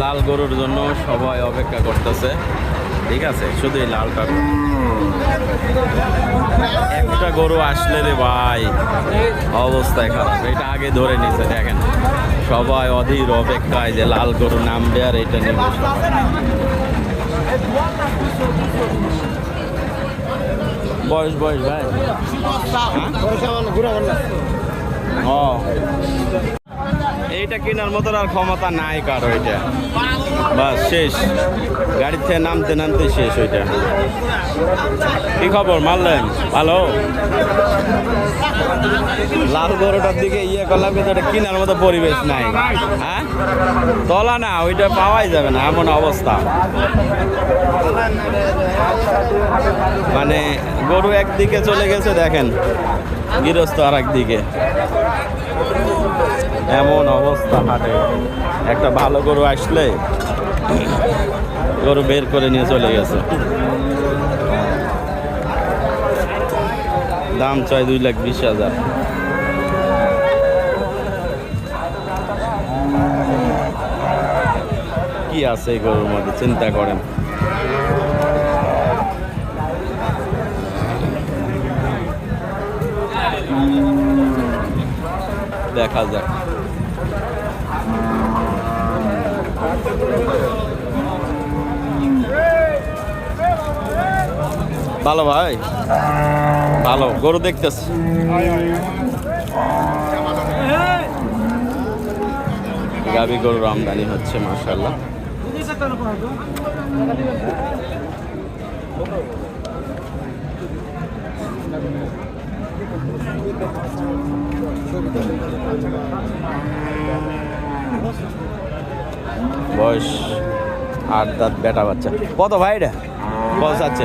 লাল গরুর জন্য সবাই অপেক্ষা করতেছে, ঠিক আছে, শুধু এই লালটা। একটা গরু আসলে রে ভাই অবস্থায় খারাপ, এটা আগে ধরে নিছে দেখেন, সবাই অধীর অপেক্ষায় যে লাল গরু নামবে আর এটা নেবে সবাই। বয়স বয়স ভাই ও এইটা কেনার মতো আর ক্ষমতা নাই কারো, এটা বাস শেষ, গাড়ির থেকে নামতে নামতে শেষ ওইটা। কি খবর মারলেন? ভালো। লাল গরুটার দিকে ইয়ে করলাম কিন্তু এটা কেনার মতো পরিবেশ নাই। হ্যাঁ তলা না, ওইটা পাওয়াই যাবে না এমন অবস্থা। মানে গরু একদিকে চলে গেছে দেখেন, গৃহস্থ আর একদিকে, এমন অবস্থা হাটে। একটা ভালো গরু আসলে গরু বের করে নিয়ে চলে গেছে। দাম চাই 2,20,000। কি আছে এই গরুর মধ্যে চিন্তা করেন। দেখা যাক। ভালো ভাই, ভালো গরু দেখতেছি। গাবি গরুর আমদানি হচ্ছে মাশাআল্লাহ। বয়স 8 দাঁত বেটা বাচ্চা। কত ভাই এটা কত আছে?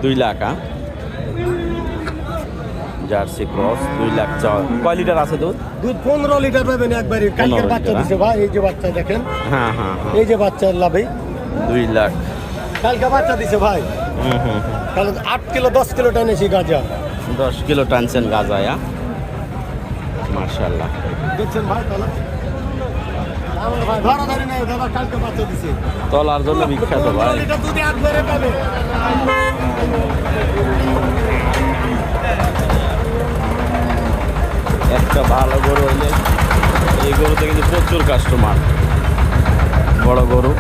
2 লাখ। হ্যাঁ জার্সি ক্রস 2 লাখ চাওয়া। কয় লিটার আছে দুধ? দুধ 15 লিটার পাবেন একবারে। কালকের বাচ্চা দিছে ভাই, এই যে বাচ্চা দেখেন। হ্যাঁ হ্যাঁ এই যে বাচ্চার লাভে 2 লাখ। কালকে বাচ্চা দিছে ভাই। কাল 8 কিলো 10 কিলো টানেছি গাজা। 10 কিলো টানছেন গাজায়া মাশাআল্লাহ। দেখছেন ভাই তাহলে আমার ভাই ধরাধরি নাই দাদা, কালকে বাচ্চা দিছে। তলার জন্য বিখ্যাত ভাই। এটা দুধে একবারে পাবে। একটা ভালো গরু হইলে, এই গরুতে কিন্তু প্রচুর কাস্টমার, বড় গরু।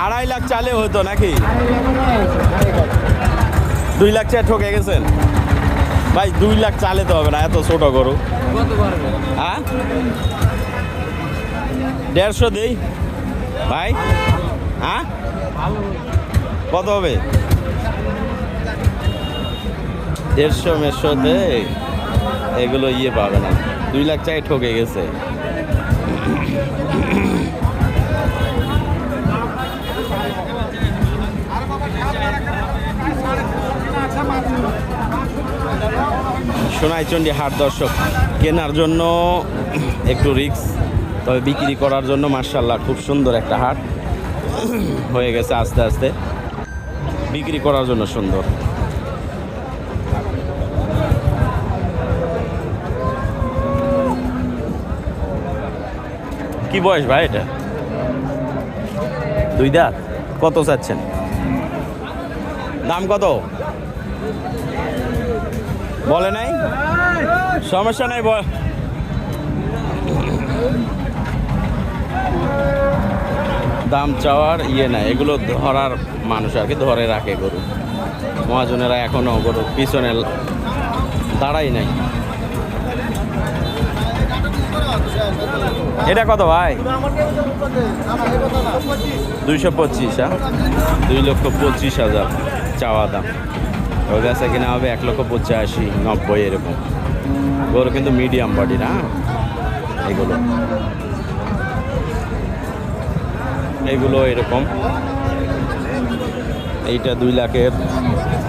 আড়াই লাখ চালে হতো নাকি? 2 লাখ চায় ঠকে গেছেন ভাই। 2 লাখ চালে তো হবে না, এত ছোট গরু। হ্যাঁ 150 দেই ভাই। হ্যাঁ কত হবে? 150 দে, এগুলো ইয়ে পাবে না। 2 লাখ চাই ঠকে গেছে। সোনাইচন্ডী হাট দর্শক, কেনার জন্য একটু রিস্ক, তবে বিক্রি করার জন্য মাশাআল্লাহ খুব সুন্দর একটা হাট হয়ে গেছে। আস্তে আস্তে বিক্রি করার জন্য সুন্দর। কি বয়স ভাই এটা? 2 দাঁত। কত চাচ্ছেন? দাম কত বলে নাই? সমস্যা নাই, দাম চাওয়ার ইয়ে নাই। এগুলো ধরার মানুষ আর কি ধরে রাখে গরু। মহাজনেরা এখনো গরু পিছনে দাঁড়াই নাই। এটা কত ভাই? 225। হ্যাঁ 2,25,000 চাওয়া দাম। ওই গাছে কিনা হবে 1,85,90 এরকম। গরু কিন্তু মিডিয়াম বডি না এগুলো, এগুলো এরকম। এইটা 2 লাখের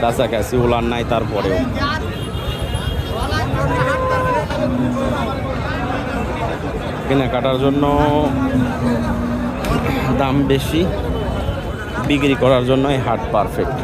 কাছাকাছি, ওলার নাই তারপরেও। কেনাকাটার জন্য দাম বেশি, বিক্রি করার জন্য এই হাট পারফেক্ট।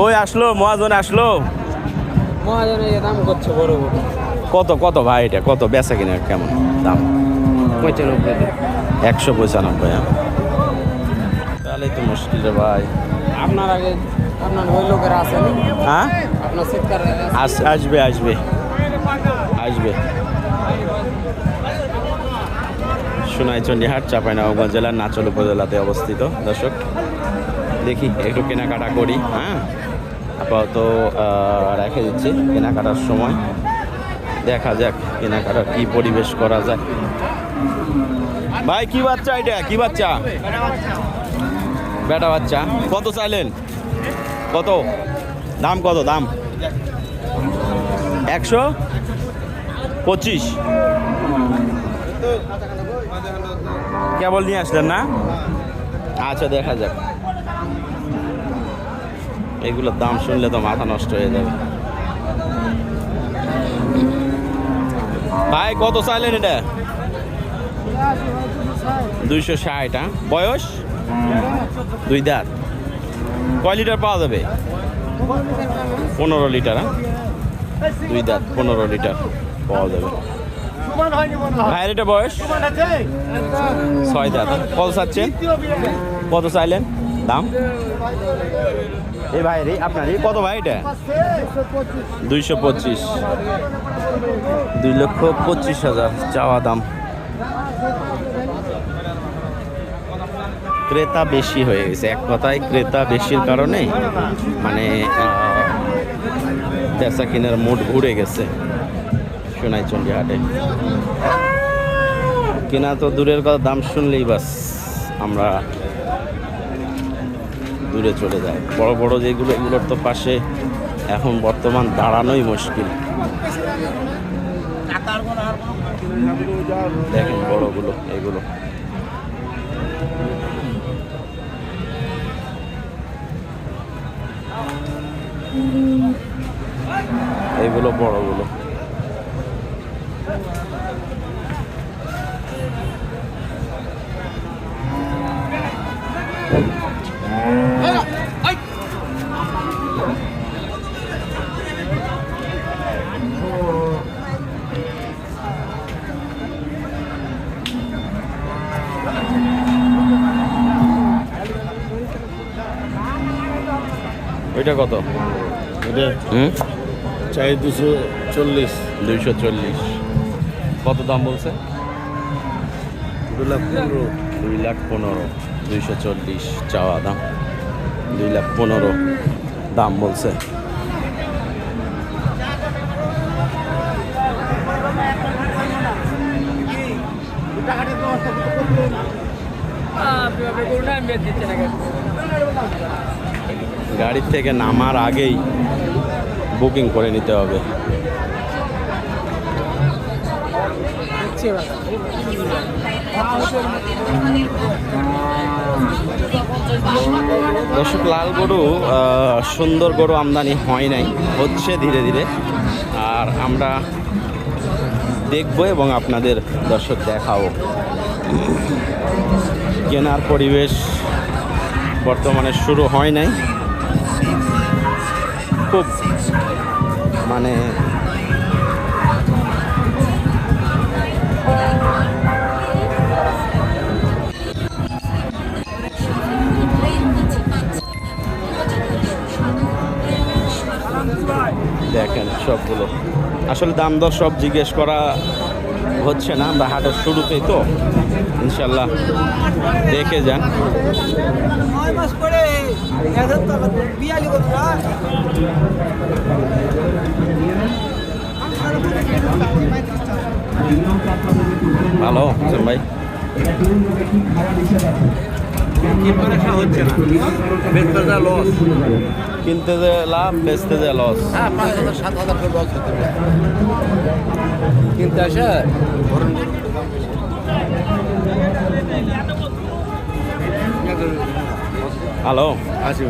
ওই আসলো মহাজন, আসলো মহাজনের দাম করছে বড় বড় কত কত ভাই, এটা কত বেচা কিনা কেমন দাম? 95। 195। তাহলে তো মুশকিল রে ভাই। আপনার আগে আপনার ওই লোকের আছে না? হ্যাঁ আপনার শীতকার আসবে আসবে আসবে। সোনাইচন্ডী হাট চাঁপাইনবাবগঞ্জ জেলার নাচল উপজেলাতে অবস্থিত। দর্শক দেখি একটু কেনাকাটা করি। হ্যাঁ আপাতত রেখে দিচ্ছি, কেনাকাটার সময় দেখা যাক কেনাকাটার কি পরিবেশ করা যায়। ভাই কি বাচ্চা এটা, কি বাচ্চা? বেটা বাচ্চা। কত চাইলেন? কত দাম? কত দাম? 125। কেবল নিয়ে আসলেন না? আচ্ছা দেখা যাক। এগুলোর দাম শুনলে তো মাথা নষ্ট হয়ে যাবে। ভাই কত চাইলেন এটা? 260। বয়স 2 দাঁত। কয় লিটার পাওয়া যাবে? 15 লিটার। 2 দাঁত 15 লিটার পাওয়া যাবে। ভাইয়ের এটা বয়স 6 দাঁত। কত চাচ্ছেন? কত চাইলেন দাম? এই ভাইয়ের আপনার কত ভাই এটা? 225। 2,25,000 চাওয়া দাম। ক্রেতা বেশি হয়ে গেছে, এক কথায় ক্রেতা বেশির কারণে মানে বেচা কিনার মুড ঘুরে গেছে সোনাইচন্ডী হাটে। কেনা তো দূরের কথা, দাম শুনলেই বাস আমরা দূরে চলে যায়। বড় বড় যেগুলো, এগুলোর তো পাশে এখন বর্তমান দাঁড়ানোই মুশকিল। দেখেন বড়গুলো এগুলো। এগুলো বড়গুলো। ওইটা কত? এটা চাই 240। 240। কত দাম বলছে? 2,15,000। 2,15,000। 240 চাওয়া দাম, 2,15,000 দাম বলছে। গাড়ির থেকে নামার আগেই বুকিং করে নিতে হবে। দর্শক লাল গরু, সুন্দর গরু আমদানি হয় নাই, হচ্ছে ধীরে ধীরে। আর আমরা দেখবো এবং আপনাদের দর্শক দেখাবো। কেনার পরিবেশ বর্তমানে শুরু হয় নাই, খুব মানে দেখেন সবগুলো আসলে দাম দর সব জিজ্ঞেস করা হচ্ছে না, আমরা হাটের শুরুতেই তো। ইনশাল্লাহ দেখে যান। ভালো ভাই, কিনতে যে লাভ, বেচতে যে লস। 5,000-7,000 লস হতে পারে কিনতে আসে। হ্যালো, আসি